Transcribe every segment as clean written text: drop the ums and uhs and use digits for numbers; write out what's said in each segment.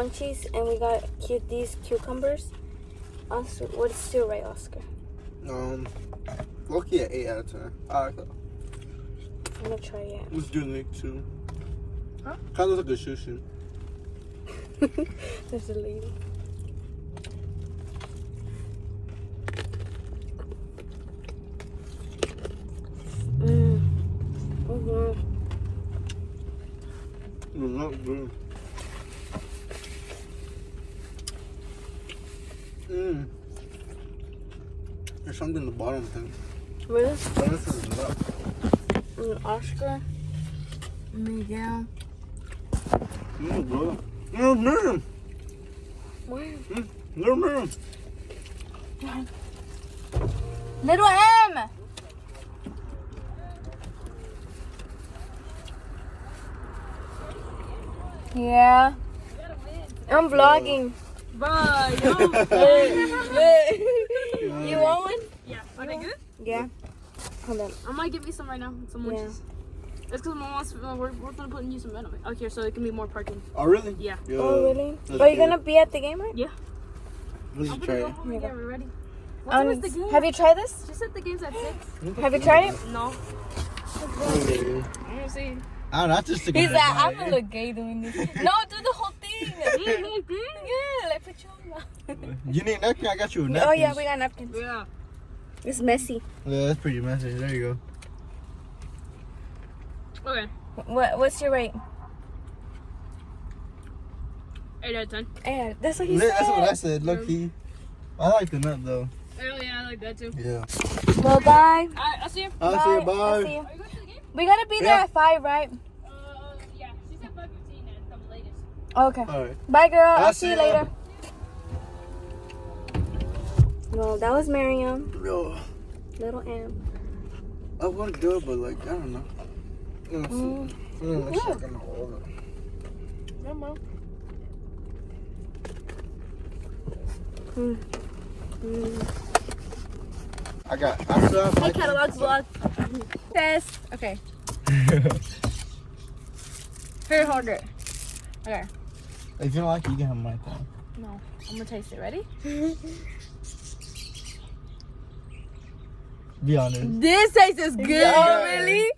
munchies, and we got these cucumbers. Oscar, what's your right, Oscar? Loki at 8 out of 10. I like that. I'm gonna try it. It's unique too. Huh? Kind of looks like a sushi. There's a lady. It's not good. There's something in the bottom thing. Really? But this is not. Oscar. Miguel. Bro. No, man. Where? No, man. Little M! Yeah. I'm vlogging. Bye. You want one? Yeah. Are they good? Yeah. Hold on. I might give me some right now. Some Yeah. munchies. It's because my mom's we're gonna put in you some venom. Okay, so it can be more parking. Oh, really? Yeah. Yo, Oh, really? that's Are you good. gonna be at the game, right? Yeah. Let's I'm try gonna it. go home and get ready. What time is the game? Have you tried this? She said the game's at 6. Have you tried it? No. Oh, I'm gonna see. I don't know, that's just a He's good like, idea. I'm gonna look gay doing this. No, do the whole thing. Yeah, like put your mouth. You need a napkin? I got you a napkin. Oh yeah, we got napkins. Yeah. It's messy. Yeah, that's pretty messy. There you go. Okay. What's your rate? 8 out of 10. Yeah, that's what he That's said. what I said, low key. I like the nut though. Oh yeah, I like that too. Yeah. Well, bye. Alright, I'll see you. I'll see you. Bye. I'll see you. Are you going to the game? We gotta be there Yeah. at 5, right? Yeah. She said 5:15 at the latest. Okay. All right. Bye, girl. I'll I'll see see you ya. later. Well, that was Miriam. Yo, Little M. I want to do it, but like, I don't know. Let's see. Let's check on the order. Come on. I still have my Hey, catalogs vlog. Test. Okay. Here, hold it. Okay. If you don't like it, you can have my thing. No, I'm gonna taste it. Ready? Be honest. This taste is good. Oh, really?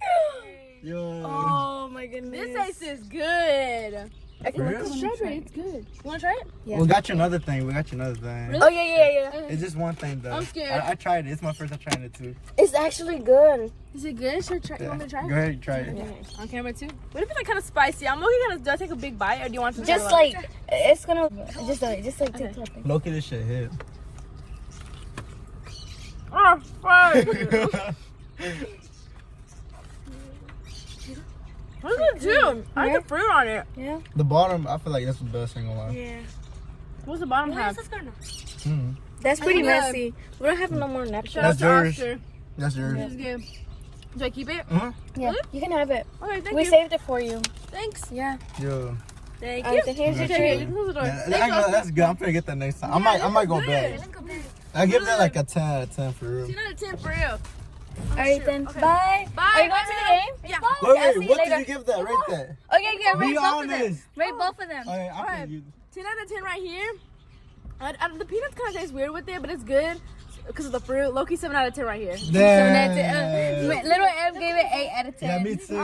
Yo. Oh my goodness. This taste is good. For real? It's strawberry. It's good. You want to try it? Yeah. We got you another thing. Oh yeah. It's just one thing though. I'm scared. I tried it. It's my first time trying it too. It's actually good. Is it good? Should I try? You want me to try it? Go ahead, try it. Okay. On camera too. What if it's like kind of spicy? I'm looking at it. Do I take a big bite or do you want to Just like it's gonna just like Okay. TikTok. Look at this shit hit. Oh, fuck. What's it too? I like the fruit on it. Yeah. The bottom, I feel like that's the best thing alive. Yeah. What's the bottom half? Mm. That's pretty good. messy. We don't have no more napkins. Shout out That's to yours. Oscar. That's yours. This is good. Do I keep it? Uh-huh. Yeah, you can have it. Okay, thank We you. saved it for you. Thanks. Yeah. Yo. Thank Alright, you. then here's your Okay. treat. Close the door. Yeah, Thanks, Oscar. that's good. I'm gonna get that next time. I might go back. I give that like a 10 out of 10 for real. 10 out of 10 for real. Alright then. Okay. Bye. Bye. Are you going to the game? Yeah. Bye. Wait, I'll see wait, you what later. did you give that? Rate that. Okay, yeah, rate Be both of them. honest. Rate both of them. Okay, I Alright. think you. 10 out of 10 right here. The peanuts kind of taste weird with it, but it's good because of the fruit. Loki 7 out of 10 right here. Damn. Little M gave it 8 out of 10. Yeah, me too.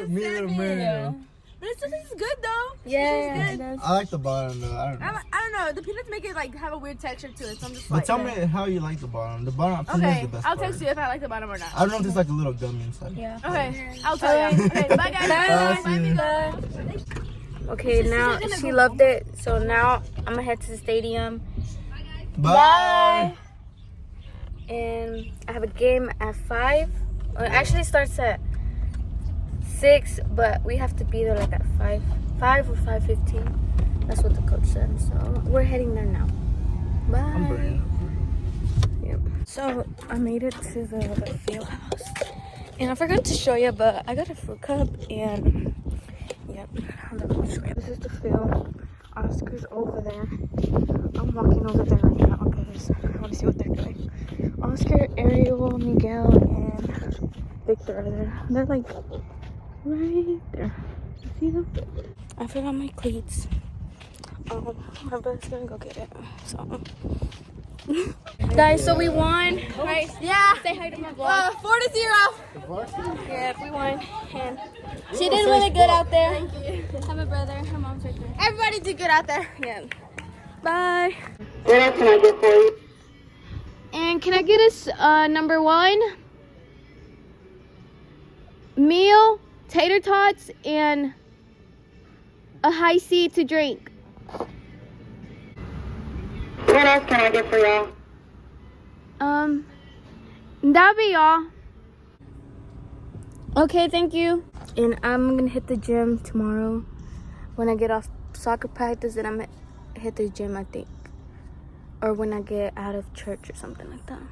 Me and little man. But it still tastes good though. Yeah. It tastes good. I like the bottom though. I don't know. I don't know. The peanuts make it like have a weird texture to it, so I'm just But like. tell me how you like the bottom. The bottom for me is Okay, the best I'll part. text you if I like the bottom or not. I don't know if there's like a little gummy inside. Yeah. Okay, I'll tell you. Okay, bye guys. Bye. Bye, See you. amigo. Okay, now she loved it. So now I'm gonna head to the stadium. Bye. And I have a game at 5. Well, it actually starts at 6, but we have to be there like at 5 or 5:15. That's what the coach said. So we're heading there now. Bye. I'm burning. Yep. So I made it to the field house, and I forgot to show you, but I got a fruit cup, and yep, I'm gonna show you. This is the field. Oscar's over there. I'm walking over there right now because I want to see what they're doing. Oscar, Ariel, Miguel, and Victor are there. They're like right there. You see them? I forgot my cleats. My brother's gonna go get it. So, guys, so we won. Right? Yeah. Say hi to my vlog. 4-0. Yeah, we won. And she did really good out there. Thank you. Have a brother. Her mom's right there. Everybody did good out there. Yeah. Bye. What else can I get for you? And can I get us number 1? Meal, tater tots, and a high C to drink. What else can I get for y'all? That'll be all. Okay, thank you. And I'm gonna hit the gym tomorrow. When I get off soccer practice, then I'm gonna hit the gym, I think. Or when I get out of church or something like that.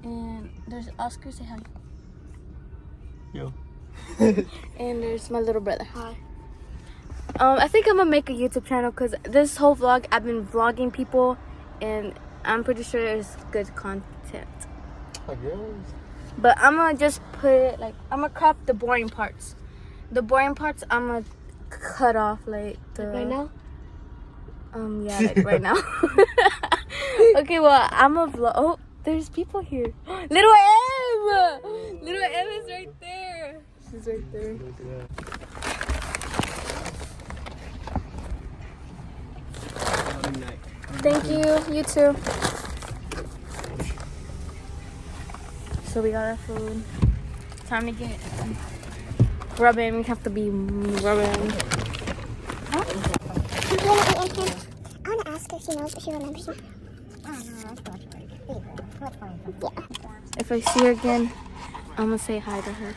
And there's Oscar, say hi. Yo. And there's my little brother. Hi. I think I'm gonna make a YouTube channel because this whole vlog I've been vlogging people, and I'm pretty sure it's good content. I guess. But I'm gonna just put it like I'm gonna crop the boring parts. The boring parts I'm gonna cut off like the Right now? Yeah, like right now. Okay, well I'm a vlog. Oh, there's people here. Little M! Little M is right there. She's right there. Look at that. Thank you. You too. So we got our food. Time to get rubbing. We have to be rubbing. I want to ask her if she knows, if she remembers me. If I see her again, I'm gonna say hi to her.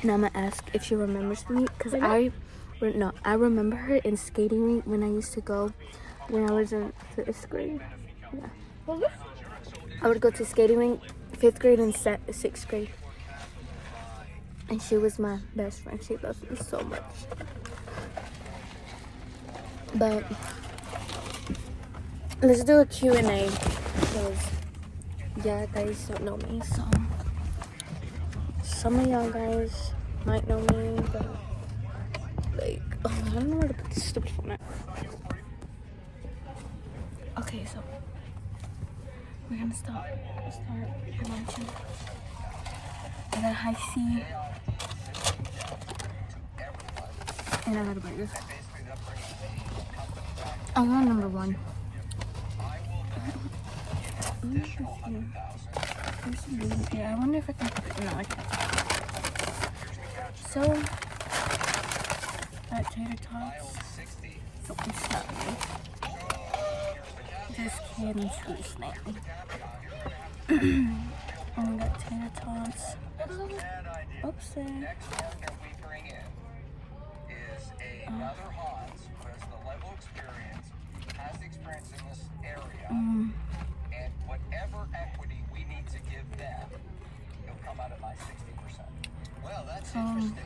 And I'm gonna ask if she remembers me. Because I remember her in skating rink when I used to go when I was in 5th grade. Yeah. I would go to skating rink 5th grade and 6th grade. And she was my best friend. She loved me so much. But let's do a Q&A because yeah, guys don't know me, so some of y'all guys might know me, but like, oh, I don't know where to put this stupid phone at. Okay, so we're gonna start lunching. I got a high C and I got a burger. I got number 1. There's some beans here. I wonder if I can put it. No, I can't. So, that tater tots. Something snappy. This kid is too snappy. And we got tater tots. Oops there. And whatever equity we need to give them, it'll come out of my 60%. Well, that's interesting.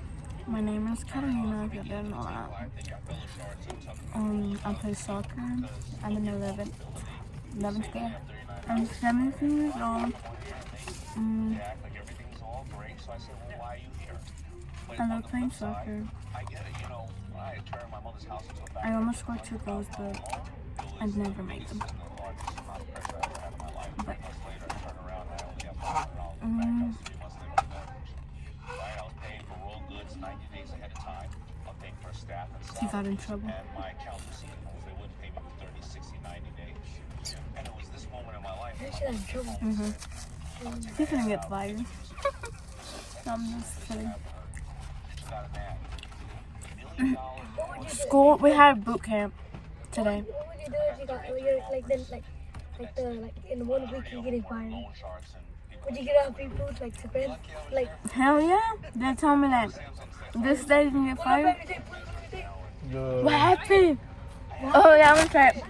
My name is Catallinam, if you didn't know that. I play soccer. I'm in 11th grade. I'm 17 years old. I love playing soccer. I almost scored 2 goals, but I've never made them. But, he got in trouble. He's gonna get fired. I'm just kidding. School, we had boot camp today. What would you do if you got, you're in 1 week you're getting fired? Would you get out free food, like, to friends? Like, Hell yeah. They told me that this day you can get fired. What happened? Oh yeah, I'm gonna try it.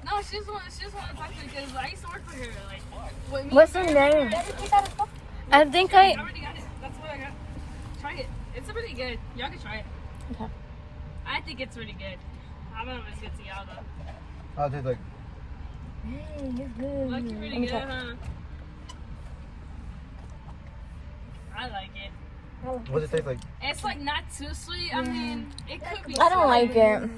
No, she just wanted to talk to me because I used to work for her. Like, with me. What's her name? I think I already got it. That's what I got. Try it. It's pretty good. Y'all can try it. Okay. I think it's pretty good. I don't know if it's good to y'all though. I'll just like. Hey, it's good. Looks pretty good, huh? I like it. What's it taste like? It's like not too sweet. I mean, it could be. I don't like it.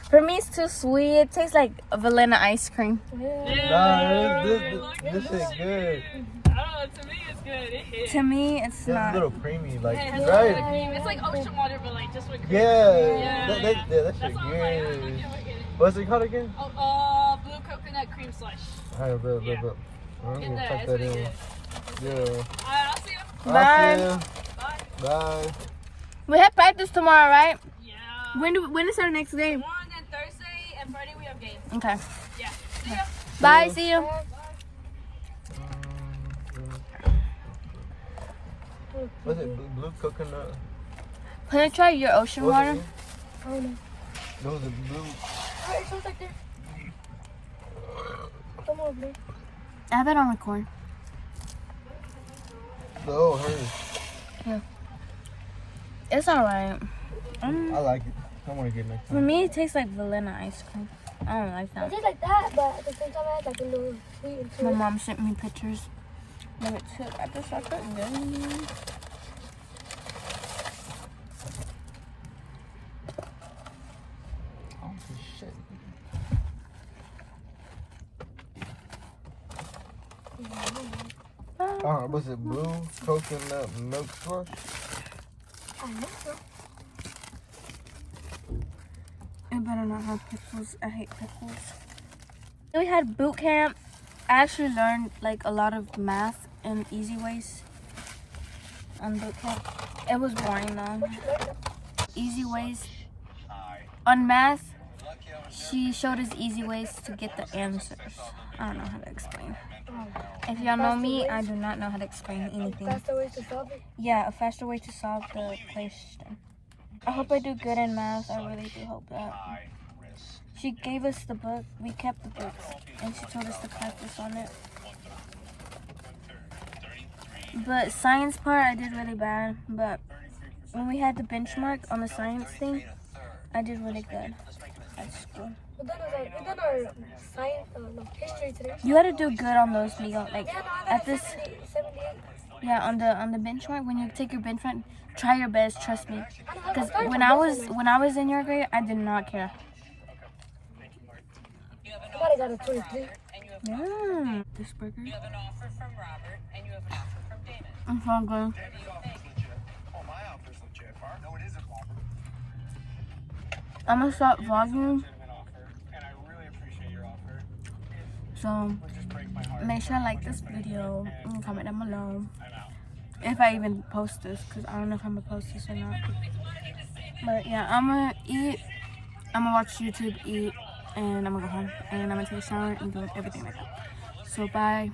For me, it's too sweet. It tastes like vanilla ice cream. Nah, this shit good. I don't know. To me, it's good. It hits. To me, it's It's not. a little creamy, like, It has a little bit of right? cream. It's like ocean water, but like just with cream. Yeah, that shit That's why I was like, good. we'll get it. What's it called again? Oh, blue coconut cream slush. Alright, look. I'm Get gonna that. type It's that really in. good. Yeah. I'll see you. Bye. Bye. We have practice tomorrow, right? Yeah. When is our next game? Tomorrow and then Thursday and Friday we have games. Okay. Yeah. See ya. Bye. See you. What's it? Blue coconut. Can I try your ocean What water? was it? Those are blue. I have it on record. Oh, hers. It's alright. I like it. I want to get next For time. me, it tastes like vanilla ice cream. I don't like that. It tastes like that, but at the same time, it has like a little sweet and My sweet. mom sent me pictures. Let me tip at the chocolate. Oh, shit. Was it blue coconut milk slush? It better not have pickles. I hate pickles. We had boot camp. I actually learned like a lot of math and easy ways on boot camp. It was boring though. Easy ways. On math, she showed us easy ways to get the answers. I don't know how to explain. If y'all know me, I do not know how to explain anything. Faster way to solve it. Yeah, a faster way to solve the question. I hope I do good in math. I really do hope that. She gave us the book. We kept the books. And she told us to practice on it. But science part, I did really bad. But when we had the benchmark on the science thing, I did really good at school. We done our science, history today. You had to do good on those, Leo. Like Yeah, no, I at got this, 78. yeah, on the benchmark. When you take your benchmark, try your best. Trust me. Because when I was in your grade, I did not care. Somebody got a 23. Yeah. This burger. You have an offer from Robert and you have an offer from Damon. I'm so good. Oh, my offer's legit. No, it isn't, Robert. I'm gonna stop vlogging. And I really appreciate your offer. So Just break my heart. make sure to like this video and comment down below. If I even post this, because I don't know if I'm gonna post this or not. But yeah, I'm gonna eat. I'm gonna watch YouTube, eat, and I'm gonna go home. And I'm gonna take a shower and do everything like that. So bye.